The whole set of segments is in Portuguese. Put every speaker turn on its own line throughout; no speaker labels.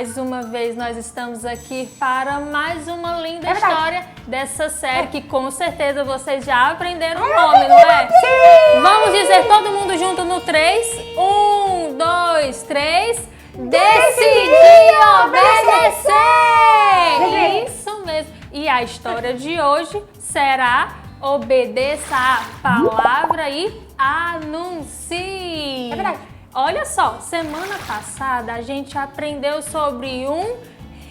mais uma vez nós estamos aqui para mais uma linda história dessa série que com certeza vocês já aprenderam o nome, não é?
Sim!
Vamos dizer todo mundo junto no 3. 1, 2, 3. Decidi obedecer! Isso mesmo. E a história de hoje será obedeça a palavra e anuncie.
É verdade.
Olha só, semana passada a gente aprendeu sobre um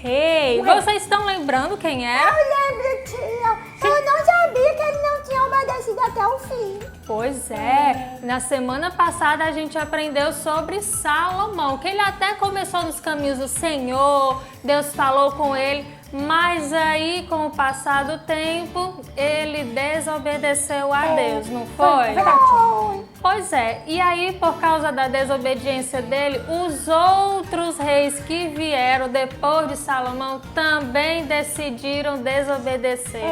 rei. Vocês estão lembrando quem era?
Eu lembro, tia. Eu não sabia que ele não tinha obedecido até o fim.
Pois é, na semana passada a gente aprendeu sobre Salomão, que ele até começou nos caminhos do Senhor, Deus falou com ele, mas aí com o passar do tempo ele desobedeceu a Deus, não foi?
É verdade.
Pois é, e aí por causa da desobediência dele, os outros reis que vieram depois de Salomão também decidiram desobedecer.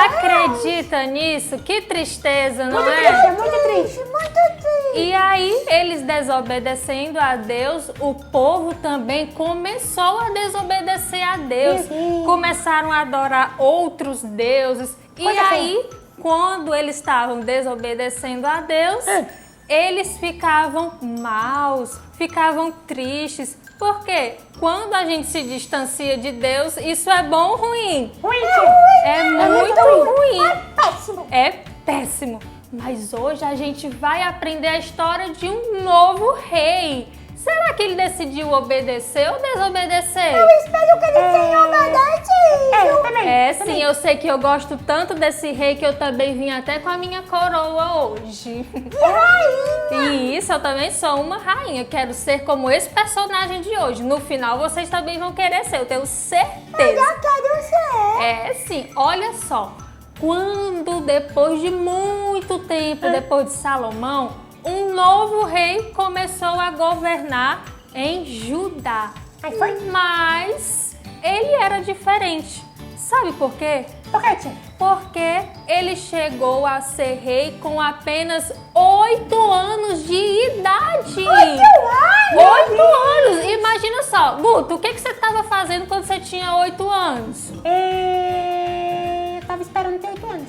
Acredita nisso? Que tristeza, não é?
Muito triste. Muito triste.
E aí, eles desobedecendo a Deus, o povo também começou a desobedecer a Deus. Começaram a adorar outros deuses. E aí, quando eles estavam desobedecendo a Deus, eles ficavam maus, ficavam tristes. Porque quando a gente se distancia de Deus, isso é bom ou ruim?
Ruim.
É muito ruim.
É péssimo.
É péssimo. Mas hoje a gente vai aprender a história de um novo rei. Será que ele decidiu obedecer ou desobedecer?
Eu espero que ele tenha obedecido.
É, sim, eu sei que eu gosto tanto desse rei que eu também vim até com a minha coroa hoje.
Rainha.
E isso, eu também sou uma rainha. Quero ser como esse personagem de hoje. No final, vocês também vão querer ser, eu tenho certeza.
Eu quero ser.
É, sim, olha só. Quando, depois de muito tempo, depois de Salomão, um novo rei começou a governar em Judá. Mas ele era diferente. Sabe por quê?
Por que, tia?
Porque ele chegou a ser rei com apenas 8 anos de idade. 8 anos! Imagina só, Guto, o que você estava fazendo quando você tinha 8 anos?
Eu tava esperando ter 8 anos.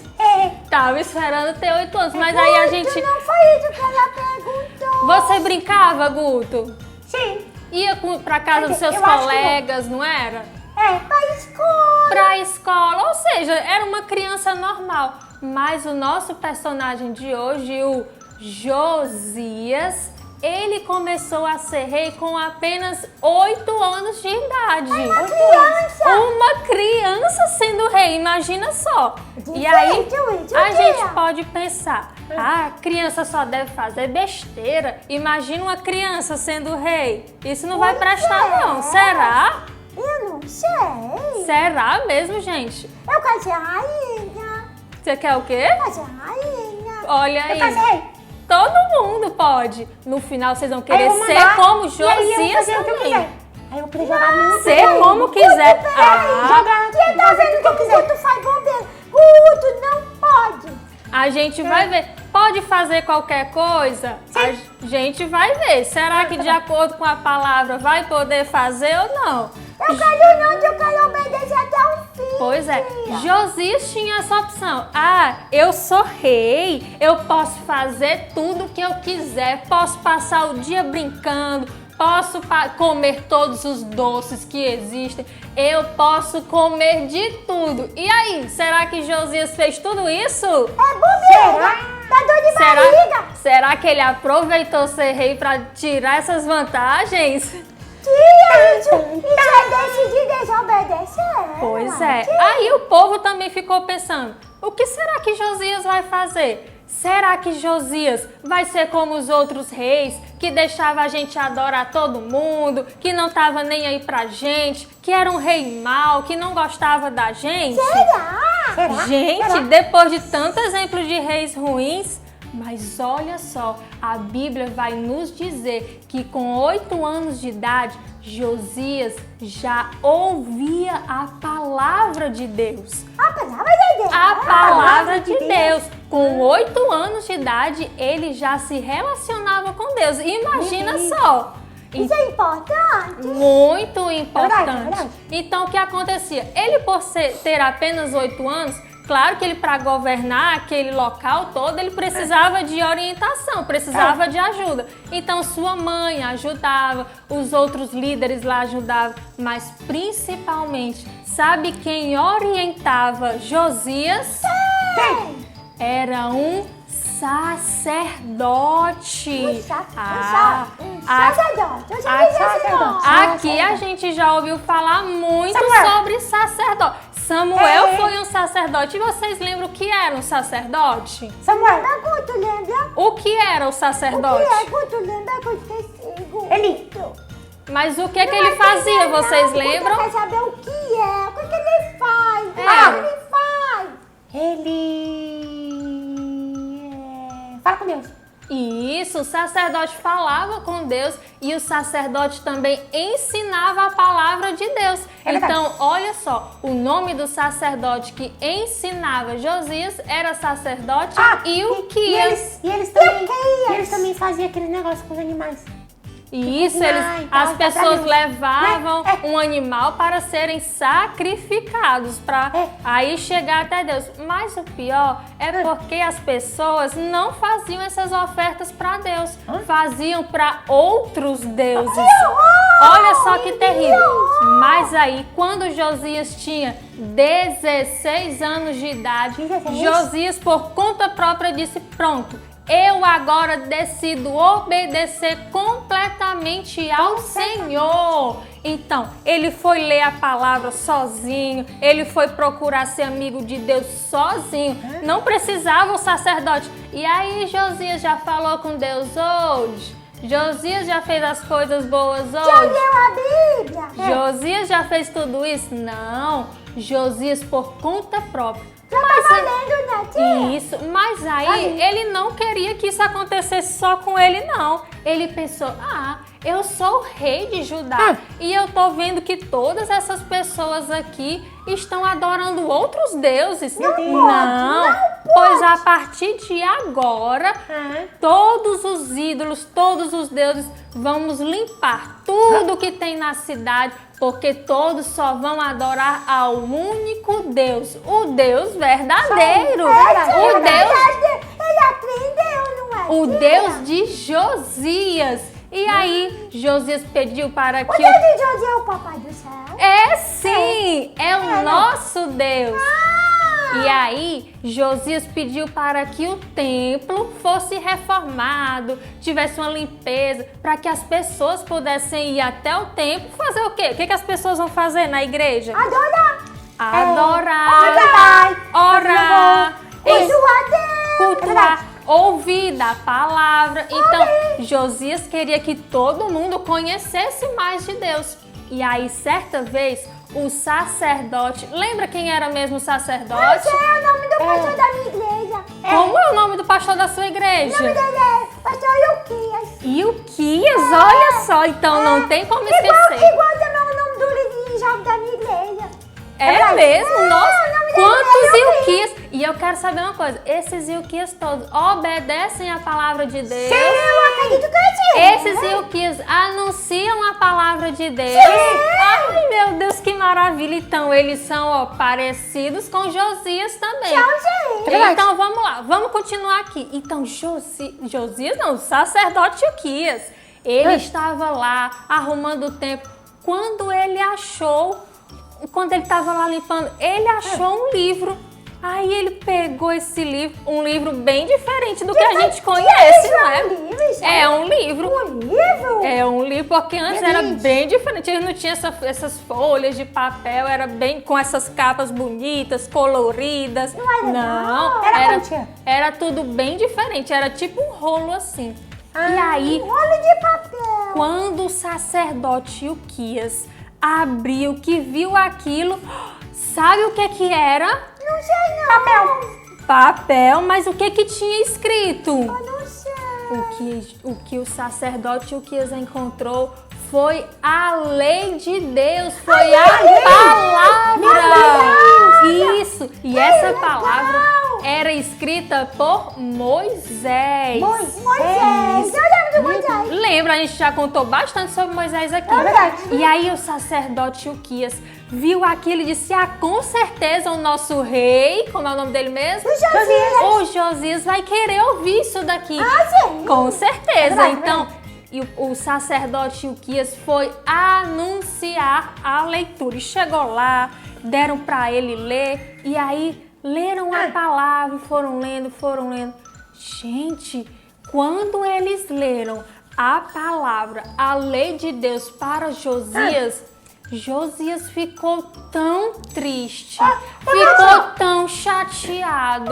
Tava esperando ter 8 anos, mas aí a gente...
Não foi isso que ela perguntou.
Você brincava, Guto?
Sim.
Ia pra casa dos seus
eu acho que
colegas, não era?
Pra escola.
Pra escola, ou seja, era uma criança normal. Mas o nosso personagem de hoje, o Josias, ele começou a ser rei com apenas 8 anos de idade.
Uma criança.
Uma criança sendo rei, imagina só. E aí, a gente pode pensar, a criança só deve fazer besteira. Imagina uma criança sendo rei. Isso não vai prestar não, será?
Eu não sei.
Será mesmo, gente?
Eu quero ser rainha.
Você quer o quê?
Eu quero ser rainha.
Olha
Eu quero ser
aí.
rei.
Todo mundo pode. No final, vocês vão querer
Aí eu vou
ser
mandar,
como
e aí eu vou
Josias
fazer o que eu
também.
quiser. Aí eu vou poder jogar muito
Ser
bem.
como quiser.
Jogar. Você tá vendo que o Guto faz bobeira? O Guto não pode.
A gente vai ver. Pode fazer qualquer coisa? A gente vai ver. Será que de acordo com a palavra vai poder fazer ou não?
Eu quero não, eu quero obedecer até o fim.
Pois é,
tia.
Josias tinha essa opção. Ah, eu sou rei, eu posso fazer tudo o que eu quiser, posso passar o dia brincando, posso comer todos os doces que existem, eu posso comer de tudo. E aí, será que Josias fez tudo isso?
É bobeira. Tá dor de barriga.
Será que ele aproveitou ser rei para tirar essas vantagens?
Tia, isso é decidir desobedecer.
Pois é. Aí o povo também ficou pensando, o que será que Josias vai fazer? Será que Josias vai ser como os outros reis, que deixava a gente adorar todo mundo, que não tava nem aí pra gente, que era um rei mau, que não gostava da gente?
Será?
Gente, depois de tanto exemplo de reis ruins, mas olha só, a Bíblia vai nos dizer que com 8 anos de idade, Josias já ouvia a palavra de Deus.
A palavra de Deus.
A palavra de Deus. Com 8 anos de idade, ele já se relacionava com Deus. Imagina só.
Isso é importante.
Muito importante.
verdade.
Então, o que acontecia? Ele, por ter apenas 8 anos, claro que ele, para governar aquele local todo, ele precisava de orientação, precisava de ajuda. Então, sua mãe ajudava, os outros líderes lá ajudavam, mas principalmente, sabe quem orientava Josias?
Quem?
Era um sacerdote.
Um sacerdote. Eu já vi esse nome.
Aqui a gente já ouviu falar muito sobre sacerdote. Samuel foi um sacerdote. E vocês lembram o que era um sacerdote?
Samuel, tu lembra?
O que era o sacerdote?
Tu lembra que eu esqueci?
Ele.
Mas o que ele fazia, vocês lembram?
Quer saber o que é? O que ele faz? O que ele faz?
Fala com Deus.
Isso, o sacerdote falava com Deus e o sacerdote também ensinava a palavra de Deus. Então, olha só, o nome do sacerdote que ensinava Josias era sacerdote Ilquias.
E eles também faziam aquele negócio com os animais.
Isso, as pessoas levavam um animal para serem sacrificados, para aí chegar até Deus. Mas o pior é porque as pessoas não faziam essas ofertas para Deus, faziam para outros deuses. Olha só que terrível. Mas aí, quando Josias tinha 16 anos de idade, Josias, por conta própria, disse: pronto, eu agora decido obedecer completamente ao Senhor. Então, ele foi ler a palavra sozinho, ele foi procurar ser amigo de Deus sozinho, não precisava o sacerdote. E aí Josias já falou com Deus hoje? Josias já fez as coisas boas hoje?
Já leu a Bíblia?
Josias já fez tudo isso? Não, Josias por conta própria. Isso, mas aí ele não queria que isso acontecesse só com ele, não. Ele pensou: eu sou o rei de Judá e eu tô vendo que todas essas pessoas aqui estão adorando outros deuses. Não, pois a partir de agora, todos os ídolos, todos os deuses, vamos limpar tudo que tem na cidade, porque todos só vão adorar ao único Deus, o Deus verdadeiro.
Ele aprendeu, não é?
O Deus de Josias. E aí, Josias pediu para que...
O Deus de Josias é o papai do céu?
É sim, é o nosso Deus. E aí, Josias pediu para que o templo fosse reformado, tivesse uma limpeza, para que as pessoas pudessem ir até o templo fazer o quê? O que as pessoas vão fazer na igreja? Adorar, orar, cultuar, ouvir da palavra. Então, Josias queria que todo mundo conhecesse mais de Deus. E aí, certa vez, o sacerdote... Lembra quem era mesmo o sacerdote?
Eu sei o nome do pastor da minha igreja.
Como é o nome do pastor da sua igreja?
O nome dele é pastor Ilquias.
Ilquias, olha só. Então não tem como esquecer.
Igual também o nome do líder jovem da minha igreja.
É mesmo? Nossa,
é
quantos Ilquias? E eu quero saber uma coisa. Esses Ilquias todos obedecem a palavra de Deus?
Sim, eu acredito que sim.
Esses Ilquias anunciam a palavra de Deus? Ai, meu Deus, que maravilha. Então, eles são parecidos com Josias também. Então, vamos lá. Vamos continuar aqui. Então, Josias não, o sacerdote Ilquias. Ele estava lá arrumando o templo. Quando ele estava lá limpando, ele achou um livro. Aí ele pegou esse livro, um livro bem diferente do que a gente conhece, não é? É um livro.
Um livro?
É um livro, porque antes era bem diferente. Ele não tinha essas folhas de papel, era bem com essas capas bonitas, coloridas. Não, era tudo bem diferente, era tipo um rolo assim. E aí,
um rolo de papel.
Quando o sacerdote Ilquias abriu, que viu aquilo, sabe o que era?
Não sei não.
Papel, mas o que tinha escrito?
Eu não sei.
O que o sacerdote Ilquias encontrou foi a lei de Deus, foi a palavra. Isso, e essa palavra era escrita por Moisés.
Moisés. Eu lembro do Moisés.
Lembra, a gente já contou bastante sobre Moisés aqui.
É verdade.
E aí o sacerdote Ilquias viu aquilo e disse, com certeza o nosso rei, como é o nome dele mesmo? O Josias vai querer ouvir isso daqui.
Sim.
Com certeza.
Verdade,
Então, e o sacerdote Ilquias foi anunciar a leitura. E chegou lá, deram para ele ler, e aí leram a palavra, foram lendo. Gente, quando eles leram a palavra, a lei de Deus para Josias, Josias ficou tão triste, ficou tão chateado.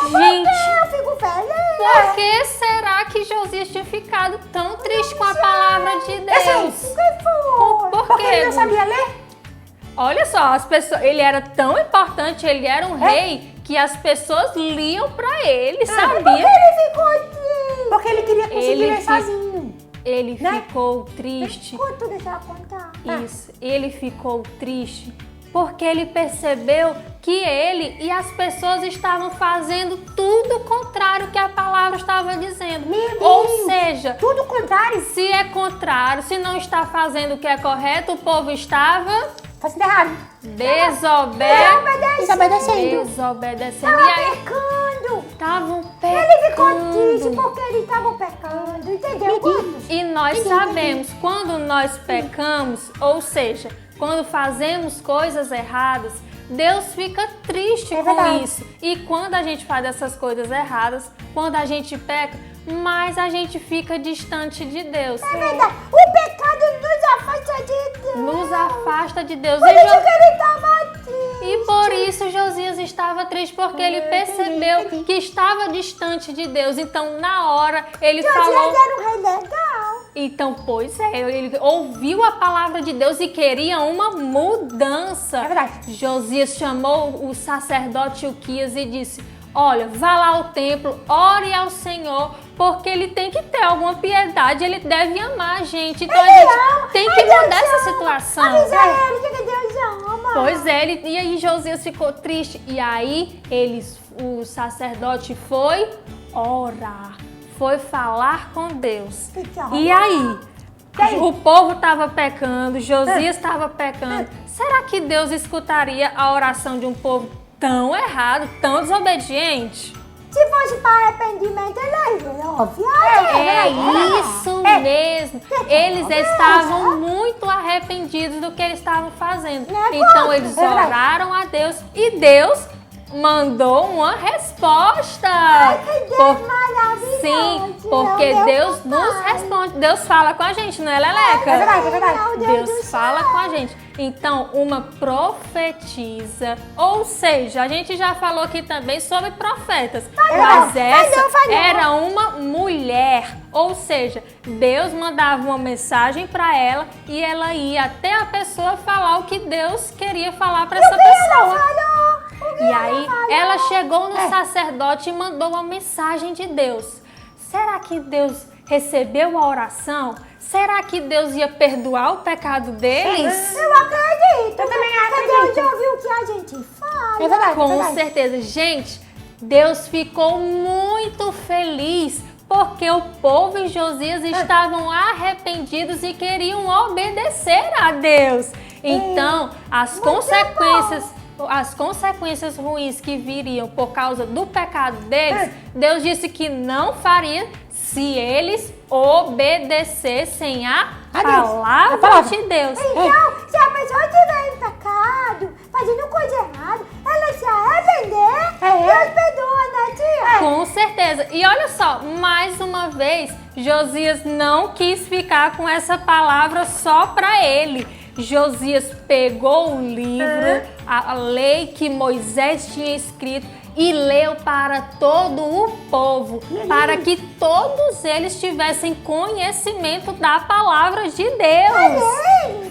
Gente,
Eu fico feliz.
por que será que Josias tinha ficado tão triste com a palavra de Deus?
O que foi?
Por
Porque ele
quê?
não sabia ler?
Olha só, as pessoas, ele era tão importante, ele era um rei que as pessoas liam pra ele,
Por que
sabia?
ele ficou triste?
Porque ele queria conseguir
Ele
ler
fi-
sozinho.
Ele
Né?
ficou triste.
Conta, deixa eu contar.
Isso, ele ficou triste porque ele percebeu que ele e as pessoas estavam fazendo tudo o contrário que a palavra estava dizendo.
Meu Deus!
Ou seja,
Tudo contrário.
se é contrário, se não está fazendo o que é correto, o povo estava
Fazendo errado.
Desobedecendo.
desobedecendo.
Tava
E aí
pecando.
estavam
Ele ficou triste
pecando.
porque ele estava pecando. Entendeu? Guto?
E nós sabemos, quando nós pecamos, ou seja, quando fazemos coisas erradas, Deus fica triste com
verdade.
isso. E quando a gente faz essas coisas erradas, quando a gente peca, mais a gente fica distante de Deus.
É verdade. O pecado nos afasta de Deus.
Nos afasta de Deus.
Por isso que ele estava triste.
E por isso Josias estava triste, porque ele percebeu que estava distante de Deus. Então, na hora, ele
Josias
falou...
era um rei legal.
Então, pois é, ele ouviu a palavra de Deus e queria uma mudança.
É verdade.
Josias chamou o sacerdote Ilquias e disse, olha, vá lá ao templo, ore ao Senhor, porque ele tem que ter alguma piedade, ele deve amar a gente. Então, a gente tem que mudar essa situação.
Avisa ele que Deus ama.
Pois é, e aí Josias ficou triste. E aí o sacerdote foi orar, foi falar com Deus. E aí, o povo estava pecando, Josias estava pecando. Será que Deus escutaria a oração de um povo tão errado, tão desobediente?
Se fosse para arrependimento, ele ouve.
É isso mesmo. Eles estavam muito arrependidos do que eles estavam fazendo. Então eles oraram a Deus e Deus mandou uma resposta.
Que Deus maravilhoso.
Sim, porque Deus nos responde. Deus fala com a gente, não é, Leleca?
É verdade, é verdade.
Deus fala com a gente. Então, uma profetisa, ou seja, a gente já falou aqui também sobre profetas, mas essa era uma mulher, ou seja, Deus mandava uma mensagem para ela e ela ia até a pessoa falar o que Deus queria falar para essa pessoa. E aí, ela chegou no sacerdote e mandou uma mensagem de Deus. Será que Deus recebeu a oração? Será que Deus ia perdoar o pecado deles?
Eu acredito.
Eu também
Porque
acredito.
Deus ouviu o que a gente fala.
É verdade, é
Com
verdade.
certeza. Gente, Deus ficou muito feliz porque o povo e Josias estavam arrependidos e queriam obedecer a Deus. Então, as consequências ruins que viriam por causa do pecado deles, Deus disse que não faria se eles obedecessem a palavra de Deus.
Então, se a pessoa estiver em pecado, fazendo coisa errada, ela se arrepender, Deus perdoa, né, tia?
Com certeza. E olha só, mais uma vez, Josias não quis ficar com essa palavra só para ele. Josias pegou o livro, a lei que Moisés tinha escrito e leu para todo o povo, para que todos eles tivessem conhecimento da palavra de Deus.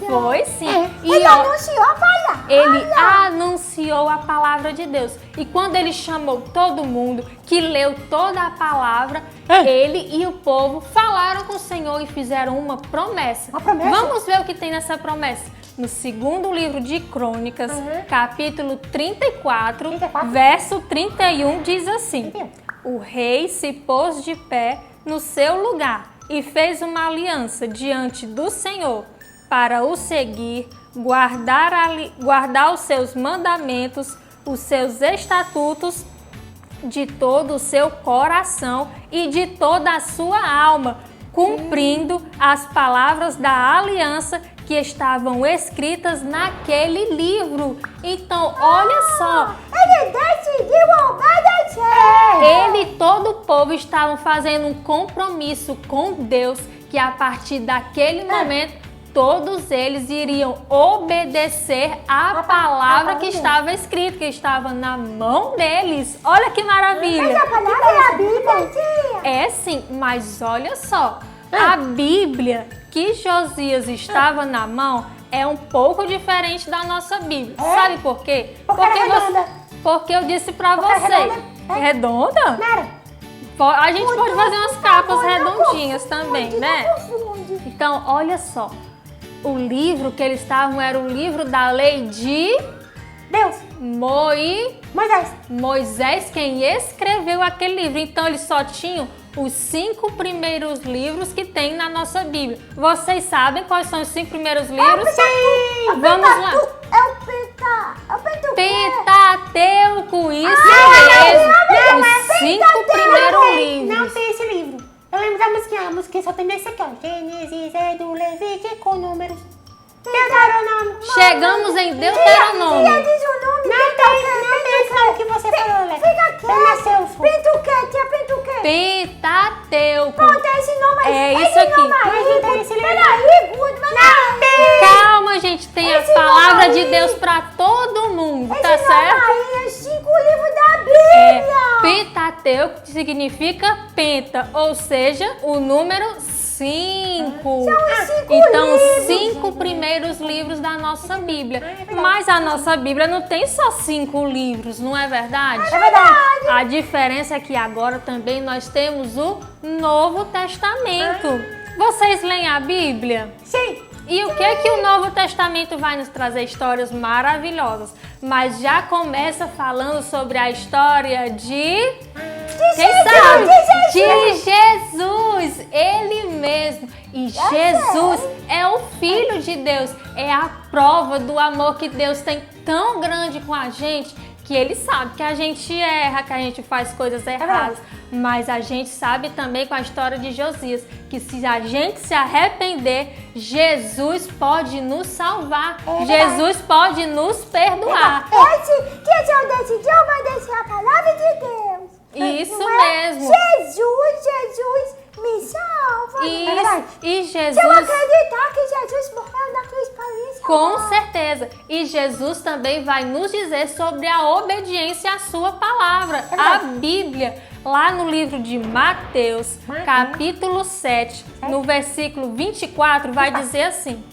Foi sim.
Ele anunciou a palavra.
Ele anunciou a palavra de Deus. E quando ele chamou todo mundo, que leu toda a palavra, ele e o povo falaram com o Senhor e fizeram uma promessa.
Uma promessa?
Vamos ver o que tem nessa promessa. No segundo livro de Crônicas, capítulo 34, verso 31, diz assim: O rei se pôs de pé no seu lugar e fez uma aliança diante do Senhor para o seguir, guardar os seus mandamentos, os seus estatutos de todo o seu coração e de toda a sua alma, cumprindo as palavras da aliança que estavam escritas naquele livro. Então, olha só.
Ele decidiu obedecer.
Ele e todo o povo estavam fazendo um compromisso com Deus, que a partir daquele momento, todos eles iriam obedecer a palavra que estava escrita, que estava na mão deles. Olha que maravilha.
Essa palavra é a Bíblia, tia.
É sim, mas olha só. A Bíblia que Josias estava na mão é um pouco diferente da nossa Bíblia. Sabe por quê? Porque eu disse pra você. Redonda? A gente pode fazer umas capas redondinhas também, né? Então, olha só. O livro que eles estavam era o livro da lei de
Deus.
Moisés, quem escreveu aquele livro. Então, eles só tinham os 5 primeiros livros que tem na nossa Bíblia. Vocês sabem quais são os 5 primeiros livros?
Sim!
Vamos lá.
É o
Pentateuco, isso mesmo. Os 5 primeiros livros.
Não tem esse livro. Eu lembro da musiquinha, a musiquinha só tem desse aqui, ó. Gênesis, Êxodo, Levítico, Números. Deuteronômio.
Chegamos em Deuteronômio.
Tia, diz o nome.
Não tem esse nome que você falou, Leque.
Fica quieto. Pinta o quê, tia? Pinta o quê?
Pentateuco.
Pronto, é esse nome aí.
É isso aqui.
Mas não tem esse livro.
Peraí, Guto, mas não tem.
Calma, gente, tem a palavra de Deus pra todo mundo, tá certo?
Aí é 5 livros da Bíblia.
Pentateuco significa penta, ou seja, o número 5.
São os 5
Então, os
livros.
5 primeiros livros da nossa Bíblia. Mas a nossa Bíblia não tem só 5 livros, não é verdade?
É verdade.
A diferença é que agora também nós temos o Novo Testamento. Vocês leem a Bíblia?
Sim.
E o que o Novo Testamento vai nos trazer? Histórias maravilhosas. Mas já começa falando sobre a história de... Quem sabe? De Jesus, Ele mesmo. E Jesus é o Filho de Deus. É a prova do amor que Deus tem tão grande com a gente, que Ele sabe que a gente erra, que a gente faz coisas erradas. Mas a gente sabe também com a história de Josias, que se a gente se arrepender, Jesus pode nos salvar. Jesus pode nos perdoar.
Que eu decidi obedecer a palavra de Deus.
Isso
Não é?
mesmo.
Jesus me salva.
E
Se eu
Jesus,
acreditar que Jesus morreu na cruz para me salvar.
com certeza. E Jesus também vai nos dizer sobre a obediência à sua palavra. A Bíblia, lá no livro de Mateus, capítulo 7, no versículo 24, vai dizer assim: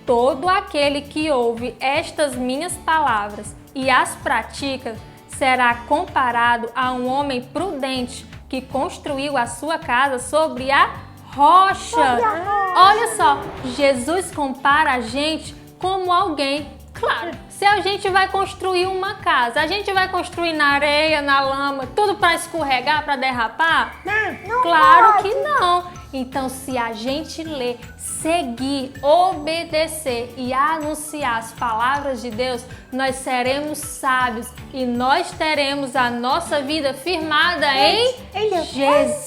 todo aquele que ouve estas minhas palavras e as pratica será comparado a um homem prudente que construiu a sua casa sobre a rocha. Olha só, Jesus compara a gente como alguém. Claro, se a gente vai construir uma casa, a gente vai construir na areia, na lama, tudo para escorregar, para derrapar?
Não
Claro
pode.
que não. Então, se a gente ler, seguir, obedecer e anunciar as palavras de Deus, nós seremos sábios e nós teremos a nossa vida firmada em Jesus.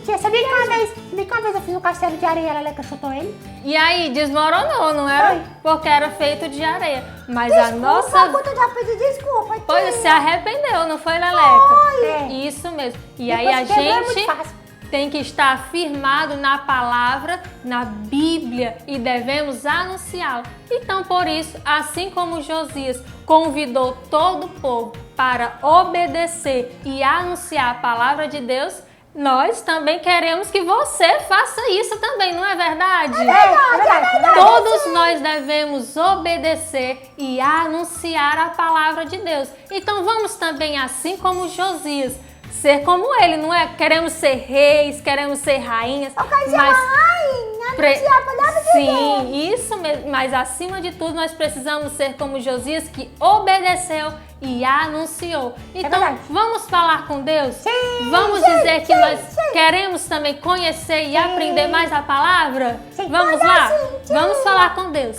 Tia, sabia que uma vez eu fiz um castelo de areia, a Leleca chutou ele?
E aí, desmoronou, não era? Porque era feito de areia. Mas a nossa...
Guto já pediu desculpa, tia.
Pois se arrependeu, não foi, Leleca?
Foi.
Isso mesmo. E aí
Depois
a
quebrou, é muito
gente
fácil.
tem que estar firmado na palavra, na Bíblia, e devemos anunciá-la. Então, por isso, assim como Josias convidou todo o povo para obedecer e anunciar a palavra de Deus, nós também queremos que você faça isso também, não é verdade?
É verdade.
Todos nós devemos obedecer e anunciar a palavra de Deus. Então vamos também, assim como Josias, ser como ele, não é? Queremos ser reis, queremos ser rainhas.
Eu quero ser uma rainha, anunciar a palavra de Deus.
Sim, isso mesmo. Mas acima de tudo, nós precisamos ser como Josias, que obedeceu e anunciou. Então,
verdade.
vamos falar com Deus?
Sim,
Vamos dizer que nós queremos também conhecer e aprender mais a palavra?
Sim.
Vamos lá? Vamos falar com Deus.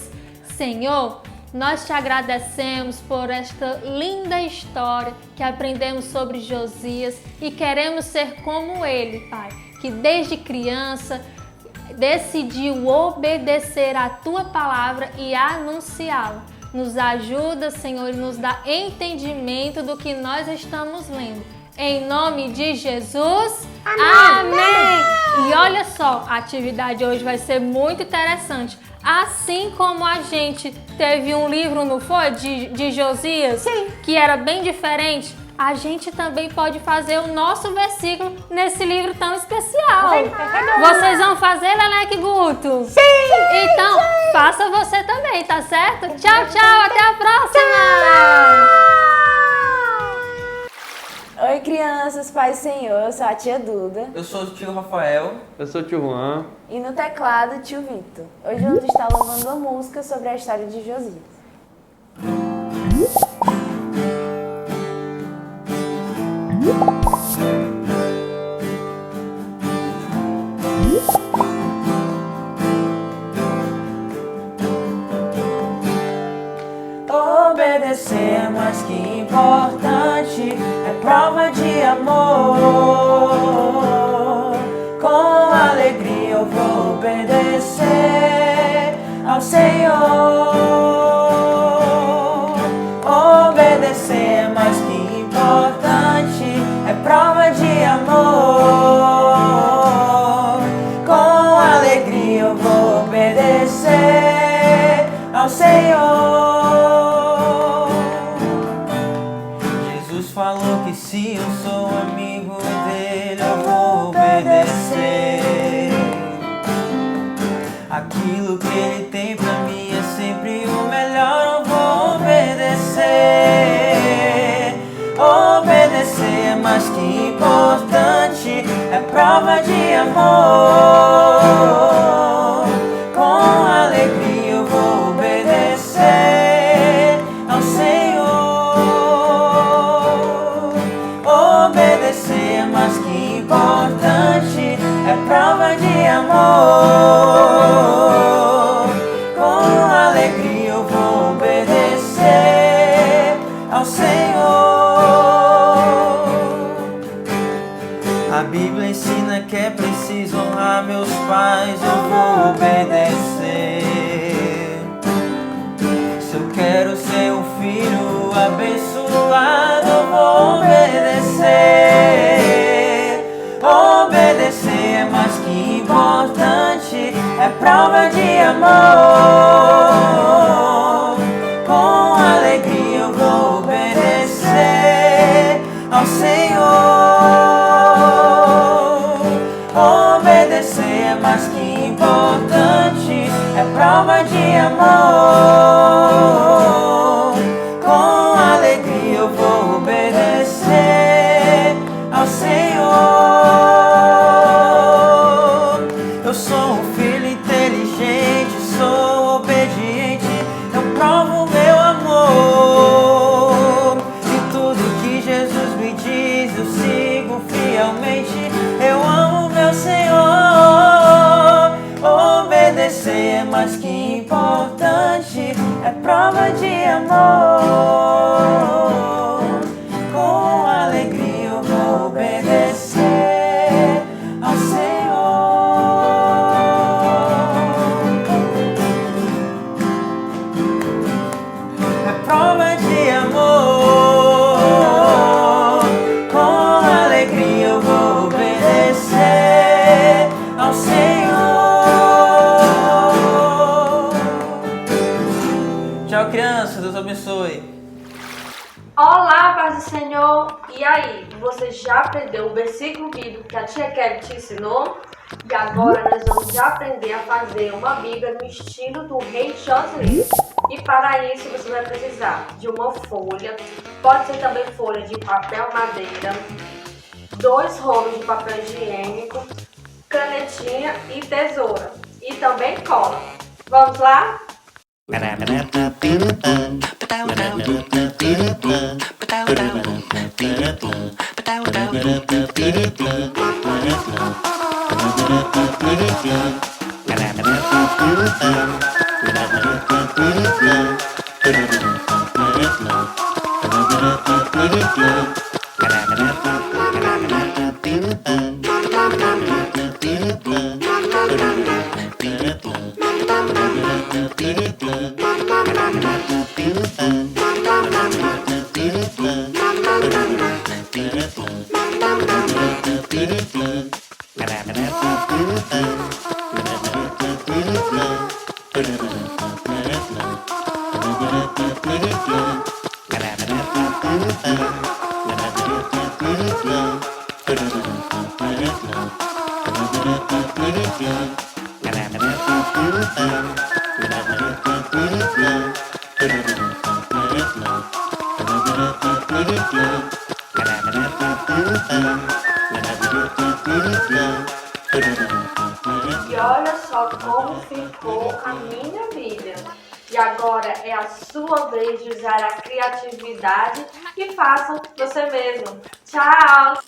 Senhor, nós te agradecemos por esta linda história que aprendemos sobre Josias e queremos ser como ele, Pai, que desde criança decidiu obedecer a tua palavra e anunciá-la. Nos ajuda, Senhor, e nos dá entendimento do que nós estamos lendo. Em nome de Jesus, amém! E olha só, a atividade hoje vai ser muito interessante. Assim como a gente teve um livro, não foi? De Josias,
Sim.
que era bem diferente, a gente também pode fazer o nosso versículo nesse livro tão especial. Vocês vão fazer, Leleque e Guto?
Sim!
Então, faça você também, tá certo? Tchau, tchau, até a próxima!
Oi, crianças, paz do Senhor, eu sou a tia Duda.
Eu sou o tio Rafael.
Eu sou o tio Juan.
E no teclado, o tio Vitor. Hoje vamos estar louvando uma música sobre a história de Josias.
Obedecer é mais que importante, é prova de amor. Com alegria eu vou obedecer ao Senhor. Obedecer é mais que importante, é prova de amor. Com alegria eu vou obedecer ao Senhor. Jesus falou que se eu sou amigo dele eu vou obedecer. Aquilo que ele tem pra mim é sempre o melhor, eu vou obedecer. Obedecer é mais que importante, é prova de amor. Com alegria eu vou obedecer ao Senhor. Obedecer é mais que importante, é prova de amor. Com alegria eu vou obedecer ao Senhor. A Bíblia ensina que é preciso honrar meus pais, eu vou obedecer. Se eu quero ser um filho abençoado, eu vou obedecer. Obedecer é mais que importante, é prova de amor. Com alegria eu vou obedecer ao Senhor. Obedecer é mais que importante, é prova de amor. Com alegria eu vou obedecer ao Senhor. Eu sou um filho inteligente, sou obediente, eu provo meu amor. E tudo que Jesus me diz eu sigo fielmente, eu amo meu Senhor. Obedecer é mais que importante, é prova de amor. Com alegria eu vou obedecer ao Senhor. É prova de amor. Com alegria eu vou obedecer ao Senhor. Tchau, criança. Deus abençoe.
Olá, paz do Senhor! E aí, você já aprendeu o versículo bíblico que a tia Kelly te ensinou? E agora nós vamos aprender a fazer uma Bíblia no estilo do Rei Josué. E para isso você vai precisar de uma folha, pode ser também folha de papel madeira, 2 rolos de papel higiênico, canetinha e tesoura. E também cola. Vamos lá? E olha só como ficou a minha vida. E agora é a sua vez de usar a criatividade e faça você mesmo. Tchau!